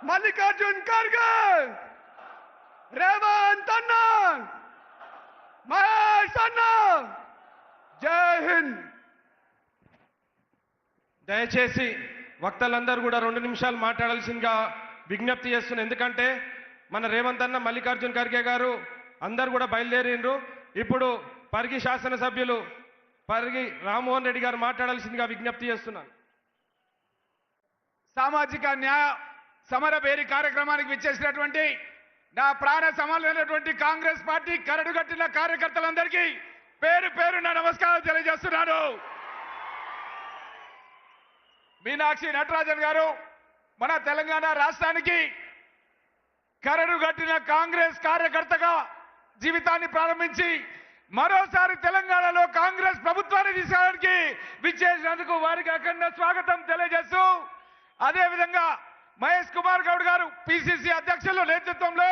మల్లికార్జున్ ఖర్గే, రేవంత్ అన్న, మహేష్ అన్న, జై హింద్. దయచేసి వక్తలందరూ కూడా 2 నిమిషాలు మాట్లాడాల్సిందిగా విజ్ఞప్తి చేస్తున్నారు. ఎందుకంటే మన రేవంత్ అన్న, మల్లికార్జున్ ఖర్గే గారు అందరూ కూడా బయలుదేరిండ్రు. ఇప్పుడు పరిగి శాసనసభ్యులు పరిగి రామ్మోహన్ రెడ్డి గారు మాట్లాడాల్సిందిగా విజ్ఞప్తి చేస్తున్నాను. సామాజిక న్యాయ సమర బేరీ కార్యక్రమానికి విచ్చేసినటువంటి నా ప్రాణ సమానమైనటువంటి కాంగ్రెస్ పార్టీ కరడుగట్టిన కార్యకర్తలందరికీ పేరు పేరున నమస్కారం తెలియజేస్తున్నాను. మీనాక్షి నటరాజన్ గారు మన తెలంగాణ రాష్ట్రానికి కరడుగట్టిన కాంగ్రెస్ కార్యకర్తగా జీవితాన్ని ప్రారంభించి మరోసారి తెలంగాణలో కాంగ్రెస్ ప్రభుత్వాన్ని తీసుకోవడానికి విచ్చేసినందుకు వారికి అఖండ స్వాగతం తెలియజేస్తూ, అదేవిధంగా మహేష్ కుమార్ గౌడ్ గారు పిసిసి అధ్యక్షుల నేతృత్వంలో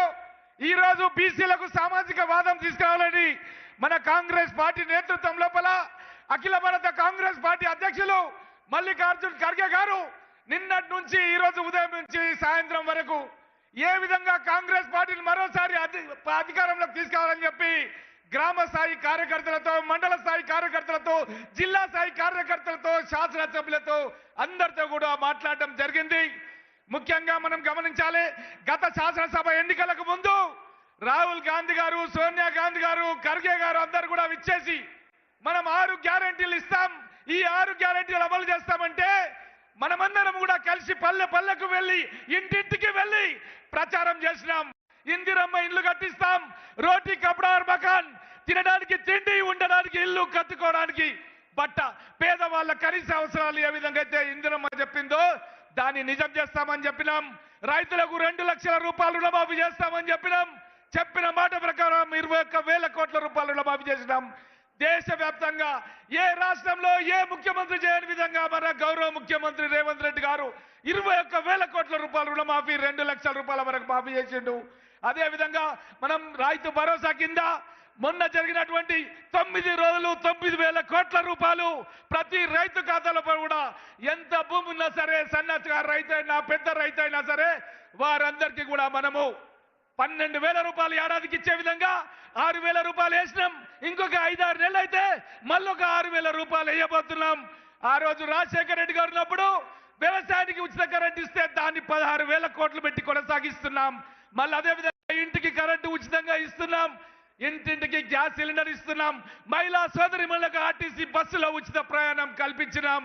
ఈ రోజు బీసీలకు సామాజిక వాదం తీసుకురావాలని మన కాంగ్రెస్ పార్టీ నేతృత్వం లోపల అఖిల భారత కాంగ్రెస్ పార్టీ అధ్యక్షులు మల్లికార్జున్ ఖర్గే గారు నిన్నటి నుంచి ఈ రోజు ఉదయం నుంచి సాయంత్రం వరకు ఏ విధంగా కాంగ్రెస్ పార్టీని మరోసారి అధికారంలోకి తీసుకురావాలని చెప్పి గ్రామ స్థాయి కార్యకర్తలతో, మండల స్థాయి కార్యకర్తలతో, జిల్లా స్థాయి కార్యకర్తలతో, శాసనసభ్యులతో అందరితో కూడా మాట్లాడటం జరిగింది. ముఖ్యంగా మనం గమనించాలి, గత శాసనసభ ఎన్నికలకు ముందు రాహుల్ గాంధీ గారు, సోనియా గాంధీ గారు, ఖర్గే గారు అందరు కూడా విచ్చేసి మనం 6 గ్యారెంటీలు ఇస్తాం, ఈ 6 గ్యారెంటీలు అమలు చేస్తామంటే మనమందరం కూడా కలిసి పల్లె పల్లెకు వెళ్ళి ఇంటింటికి వెళ్ళి ప్రచారం చేసినాం. ఇందిరమ్మ ఇల్లు కట్టిస్తాం, రోటీ కపడా మకాన్, తినడానికి తిండి, ఉండడానికి ఇల్లు, కట్టుకోవడానికి బట్ట, పేదవాళ్ళ కనీస అవసరాలు ఏ విధంగా అయితే ఇందిరమ్మ చెప్పిందో దాన్ని నిజం చేస్తామని చెప్పినాం. రైతులకు 2 లక్షల రూపాయలు రుణమాఫీ చేస్తామని చెప్పినాం. చెప్పిన మాట ప్రకారం 21,000 కోట్ల రూపాయలు రుణమాఫీ చేసినాం. దేశవ్యాప్తంగా ఏ రాష్ట్రంలో ఏ ముఖ్యమంత్రి చేయని విధంగా మన గౌరవ ముఖ్యమంత్రి రేవంత్ రెడ్డి గారు 21,000 కోట్ల రూపాయలు రుణమాఫీ, 2 లక్షల రూపాయల వరకు మాఫీ చేసిండు. అదే విధంగా మనం రైతు భరోసా కింద మొన్న జరిగినటువంటి 9 రోజులు 9,000 కోట్ల రూపాయలు ప్రతి రైతు ఖాతాలో కూడా, ఎంత భూమి ఉన్నా సరే, సన్నకారు రైతు అయినా పెద్ద రైతు అయినా సరే వారందరికీ కూడా మనము 12,000 రూపాయలు ఏడాదికి ఇచ్చే విధంగా 6,000 రూపాయలు వేసినాం. ఇంకొక 5-6 నెలలు అయితే మళ్ళీ ఒక 6,000 రూపాయలు వేయబోతున్నాం. ఆ రోజు రాజశేఖర రెడ్డి గారు ఉన్నప్పుడు వ్యవసాయానికి ఉచిత కరెంట్ ఇస్తే దాన్ని 16,000 కోట్లు పెట్టి కొనసాగిస్తున్నాం. మళ్ళీ అదేవిధంగా ఇంటికి కరెంటు ఉచితంగా ఇస్తున్నాం, ఇంటింటికి గ్యాస్ సిలిండర్ ఇస్తున్నాం, మహిళా సోదరిమణులకు ఆర్టీసీ బస్సులో ఉచిత ప్రయాణం కల్పించినాం.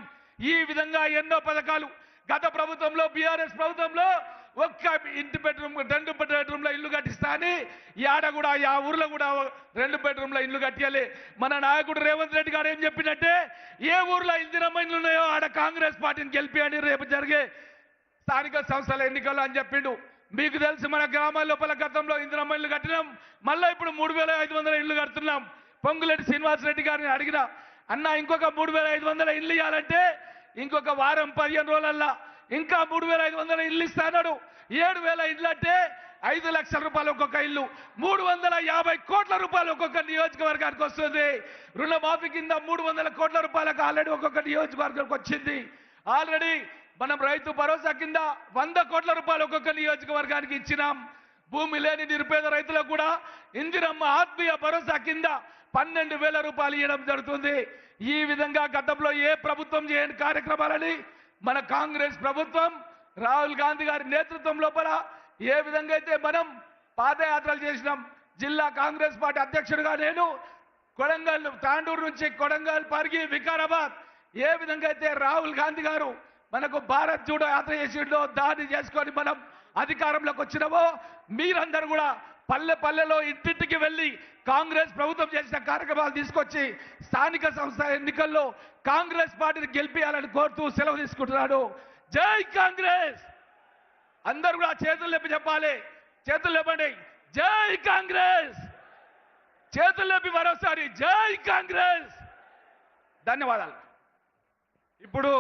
ఈ విధంగా ఎన్నో పథకాలు గత ప్రభుత్వంలో, బీఆర్ఎస్ ప్రభుత్వంలో ఒక్క ఇంటి బెడ్రూమ్ 2 బెడ్రూమ్ల ఇల్లు కట్టిస్తా అని ఆడ కూడా ఆ ఊర్లో కూడా 2 బెడ్రూమ్ల ఇల్లు కట్టియాలి. మన నాయకుడు రేవంత్ రెడ్డి గారు ఏం చెప్పినట్టే, ఏ ఊర్లో ఇందిరమ్మ ఇల్లు ఉన్నాయో ఆడ కాంగ్రెస్ పార్టీని గెలిపియని రేపు జరిగే స్థానిక సంస్థల ఎన్నికలు అని చెప్పిండు. మీకు తెలుసు, మన గ్రామాల లోపల గతంలో ఇందిరమ్మ ఇల్లు కట్టినాం, మళ్ళీ ఇప్పుడు 3,500 ఇల్లు కడుతున్నాం. పొంగులేటి శ్రీనివాసరెడ్డి గారిని అడిగిన, అన్న ఇంకొక 3,500 ఇల్లు ఇవ్వాలంటే ఇంకొక వారం 15 రోజులల్లా ఇంకా 3,500 ఇల్లు ఇస్తాడు. 7,000 ఇల్లు అంటే 5 లక్షల రూపాయలు ఒక్కొక్క ఇల్లు, 350 కోట్ల రూపాయలు ఒక్కొక్క నియోజకవర్గానికి వస్తుంది. రుణమాఫీ కింద 300 కోట్ల రూపాయలకు ఆల్రెడీ ఒక్కొక్క నియోజకవర్గానికి వచ్చింది. ఆల్రెడీ మనం రైతు భరోసా కింద 100 కోట్ల రూపాయలు ఒక్కొక్క నియోజకవర్గానికి ఇచ్చినాం. భూమి లేని నిరుపేద రైతులకు కూడా ఇందిరమ్మ ఆత్మీయ భరోసా కింద 12,000 రూపాయలు ఇవ్వడం జరుగుతుంది. ఈ విధంగా గతంలో ఏ ప్రభుత్వం చేయని కార్యక్రమాలని మన కాంగ్రెస్ ప్రభుత్వం రాహుల్ గాంధీ గారి నేతృత్వం లోపల ఏ విధంగా అయితే మనం పాదయాత్రలు చేసినాం. జిల్లా కాంగ్రెస్ పార్టీ అధ్యక్షుడిగా నేను కొడంగల్, తాండూరు నుంచి కొడంగల్, పరిగి, వికారాబాద్ ఏ విధంగా అయితే రాహుల్ గాంధీ గారు మనకు భారత్ జోడో యాత్ర చేసిండో దాన్ని చేసుకొని మనం అధికారంలోకి వచ్చినామో, మీరందరూ కూడా పల్లె పల్లెలో ఇంటింటికి వెళ్ళి కాంగ్రెస్ ప్రభుత్వం చేసిన కార్యక్రమాలు తీసుకొచ్చి స్థానిక సంస్థ ఎన్నికల్లో కాంగ్రెస్ పార్టీని గెలిపించాలని కోరుతూ సెలవు తీసుకుంటున్నాడు. జై కాంగ్రెస్. అందరూ కూడా చేతులు లేపి చెప్పాలి, చేతులు లేపండి. జై కాంగ్రెస్. చేతులు లేపి మరోసారి జై కాంగ్రెస్. ధన్యవాదాలు. ఇప్పుడు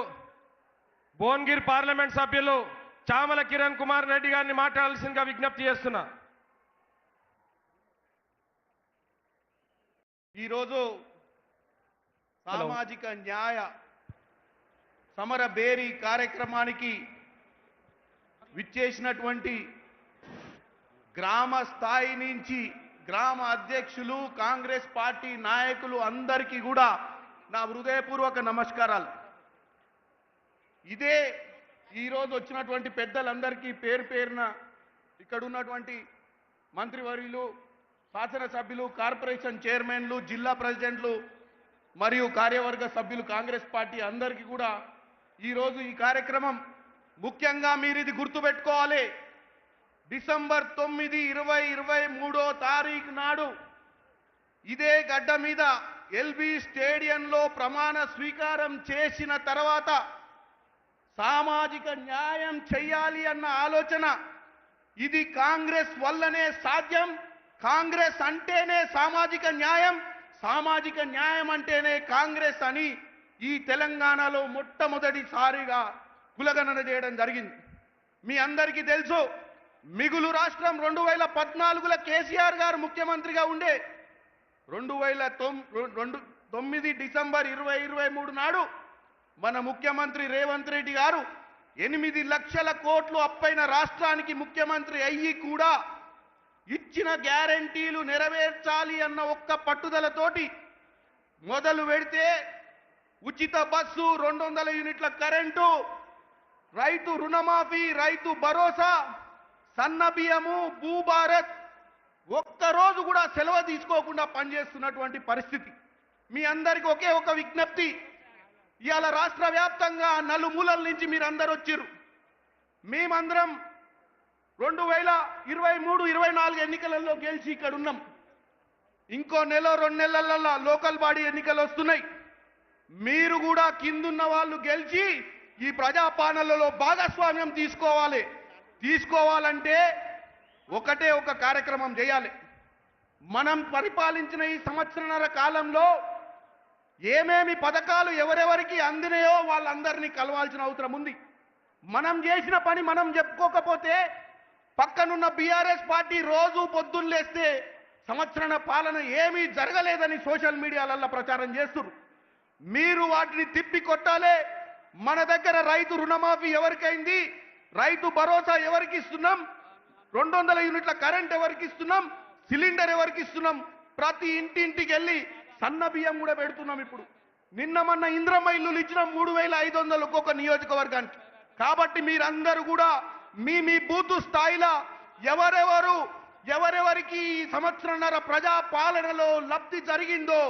భువనగిరి పార్లమెంట్ సభ్యులు చామల కిరణ్ కుమార్ రెడ్డి గారిని మాట్లాడాల్సిందిగా విజ్ఞప్తి చేస్తున్నా. ఈరోజు సామాజిక న్యాయ సమర బేరీ కార్యక్రమానికి విచ్చేసినటువంటి గ్రామ స్థాయి నుంచి గ్రామ అధ్యక్షులు కాంగ్రెస్ పార్టీ నాయకులు అందరికీ కూడా నా హృదయపూర్వక నమస్కారాలు. ఇదే ఈరోజు వచ్చినటువంటి పెద్దలందరికీ పేరు పేరున ఇక్కడ ఉన్నటువంటి మంత్రివర్యులు, శాసనసభ్యులు, కార్పొరేషన్ చైర్మన్లు, జిల్లా ప్రెసిడెంట్లు మరియు కార్యవర్గ సభ్యులు కాంగ్రెస్ పార్టీ అందరికీ కూడా ఈరోజు ఈ కార్యక్రమం ముఖ్యంగా మీరు ఇది గుర్తుపెట్టుకోవాలి. డిసెంబర్ 9, 2023 తారీఖు నాడు ఇదే గడ్డ మీద ఎల్బీ స్టేడియంలో ప్రమాణ స్వీకారం చేసిన తర్వాత సామాజిక న్యాయం చేయాలి అన్న ఆలోచన, ఇది కాంగ్రెస్ వల్లనే సాధ్యం, కాంగ్రెస్ అంటేనే సామాజిక న్యాయం, సామాజిక న్యాయం అంటేనే కాంగ్రెస్ అని ఈ తెలంగాణలో మొట్టమొదటిసారిగా కులగణన చేయడం జరిగింది. మీ అందరికీ తెలుసు, మిగులు రాష్ట్రం 2014లో కేసీఆర్ గారు ముఖ్యమంత్రిగా ఉండే 2009 డిసెంబర్ 2023 నాడు మన ముఖ్యమంత్రి రేవంత్ రెడ్డి గారు 8 లక్షల కోట్లు అప్పైన రాష్ట్రానికి ముఖ్యమంత్రి అయ్యి కూడా ఇచ్చిన గ్యారెంటీలు నెరవేర్చాలి అన్న ఒక్క పట్టుదలతోటి మొదలు పెడితే ఉచిత బస్సు, 200 యూనిట్ల కరెంటు, రైతు రుణమాఫీ, రైతు భరోసా, సన్న బియ్యము, భూభారత్, ఒక్కరోజు కూడా సెలవు తీసుకోకుండా పనిచేస్తున్నటువంటి పరిస్థితి. మీ అందరికీ ఒకే ఒక విజ్ఞప్తి, ఇవాళ రాష్ట్ర వ్యాప్తంగా నలుమూలల నుంచి మీరందరూ వచ్చారు. మేమందరం 2023-24 ఎన్నికలలో గెలిచి ఇక్కడ ఉన్నాం. ఇంకో నెల 2 నెలలలో లోకల్ బాడీ ఎన్నికలు వస్తున్నాయి. మీరు కూడా కిందున్న వాళ్ళు గెలిచి ఈ ప్రజాపాలనలో భాగస్వామ్యం తీసుకోవాలంటే ఒకటే ఒక కార్యక్రమం చేయాలి. మనం పరిపాలించిన ఈ సంవత్సరన్నర కాలంలో ఏమేమి పథకాలు ఎవరెవరికి అందినాయో వాళ్ళందరినీ కలవాల్సిన అవసరం ఉంది. మనం చేసిన పని మనం చెప్పుకోకపోతే పక్కనున్న బీఆర్ఎస్ పార్టీ రోజు పొద్దున్న లేస్తే సంవత్సరాల పాలన ఏమీ జరగలేదని సోషల్ మీడియాలలో ప్రచారం చేస్తున్నారు. మీరు వాటిని తిప్పి కొట్టాలి. మన దగ్గర రైతు రుణమాఫీ ఎవరికైంది, రైతు భరోసా ఎవరికి ఇస్తున్నాం, 200 యూనిట్ల కరెంట్ ఎవరికి ఇస్తున్నాం, సిలిండర్ ఎవరికి ఇస్తున్నాం, ప్రతి ఇంటింటికి వెళ్ళి సన్న బియ్యం కూడా పెడుతున్నాం. ఇప్పుడు నిన్న మొన్న ఇంద్రమ్మ ఇల్లులు ఇచ్చిన 3500 ఒక్కొక్క నియోజకవర్గానికి. కాబట్టి మీరందరూ కూడా మీ బూతు స్థాయిలో ఎవరెవరికి ఈ సంవత్సరన్నర ప్రజా పాలనలో లబ్ధి జరిగిందో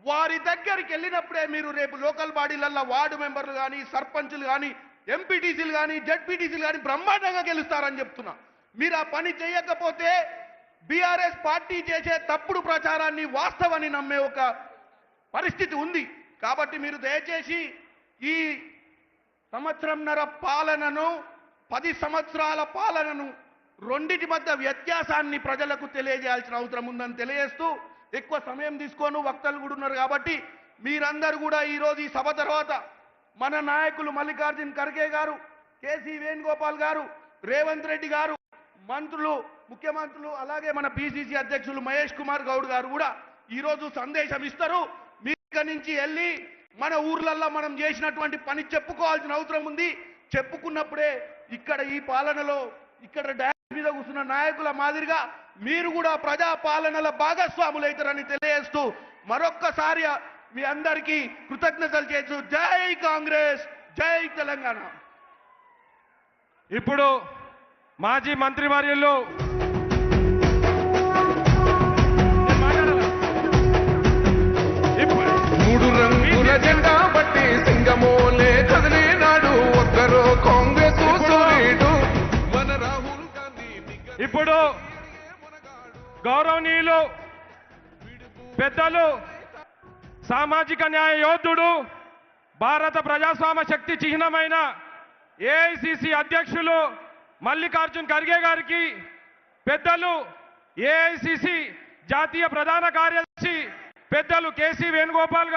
వారి దగ్గరికి వెళ్ళినప్పుడే మీరు రేపు లోకల్ బాడీలలో వార్డు మెంబర్లు కానీ, సర్పంచులు కానీ, ఎంపీటీసీలు కానీ, జడ్పీటీసీలు కానీ బ్రహ్మాండంగా గెలుస్తారని చెప్తున్నా. మీరు ఆ పని చేయకపోతే బీఆర్ఎస్ పార్టీ చేసే తప్పుడు ప్రచారాన్ని వాస్తవాన్ని నమ్మే ఒక పరిస్థితి ఉంది. కాబట్టి మీరు దయచేసి ఈ సంవత్సరంన్నర పాలనను, 10 సంవత్సరాల పాలనను రెండిటి మధ్య వ్యత్యాసాన్ని ప్రజలకు తెలియజేయాల్సిన అవసరం ఉందని తెలియజేస్తూ, ఎక్కువ సమయం తీసుకోను, వక్తలు కూడా ఉన్నారు కాబట్టి మీరందరూ కూడా ఈరోజు ఈ సభ తర్వాత మన నాయకులు మల్లికార్జున్ ఖర్గే గారు, కేసీ వేణుగోపాల్ గారు, రేవంత్ రెడ్డి గారు, మంత్రులు, ముఖ్యమంత్రులు, అలాగే మన పిసిసి అధ్యక్షులు మహేష్ కుమార్ గౌడ్ గారు కూడా ఈరోజు సందేశం ఇస్తారు. మీ ఇక్కడి నుంచి వెళ్ళి మన ఊర్లల్లో మనం చేసినటువంటి పని చెప్పుకోవాల్సిన అవసరం ఉంది. చెప్పుకున్నప్పుడే ఇక్కడ ఈ పాలనలో ఇక్కడ డ్యాన్స్ మీద కూర్చున్న నాయకుల మాదిరిగా మీరు కూడా ప్రజా పాలనల భాగస్వాములైతారని తెలియజేస్తూ మరొక్కసారి మీ అందరికీ కృతజ్ఞతలు చేస్తూ జై కాంగ్రెస్, జై తెలంగాణ. ఇప్పుడు మాజీ మంత్రివర్యులు మూడు రంగుల జెండా బట్టి సింగమోలే కదిలినాడు ఒక్కరో కాంగ్రెస్ సూర్యుడు మన రాహుల్ గాంధీ. ఇప్పుడు గౌరవనీయులు పెద్దలు, సామాజిక న్యాయ యోధుడు, భారత ప్రజాస్వామ్య శక్తి చిహ్నమైన ఏఐసిసి అధ్యక్షులు మల్లికార్జున్ ఖర్గే గారికి, పెద్దలు ఏఐసిసి జాతీయ ప్రధాన కార్యదర్శి పెద్దలు కేసీ వేణుగోపాల్ గారు,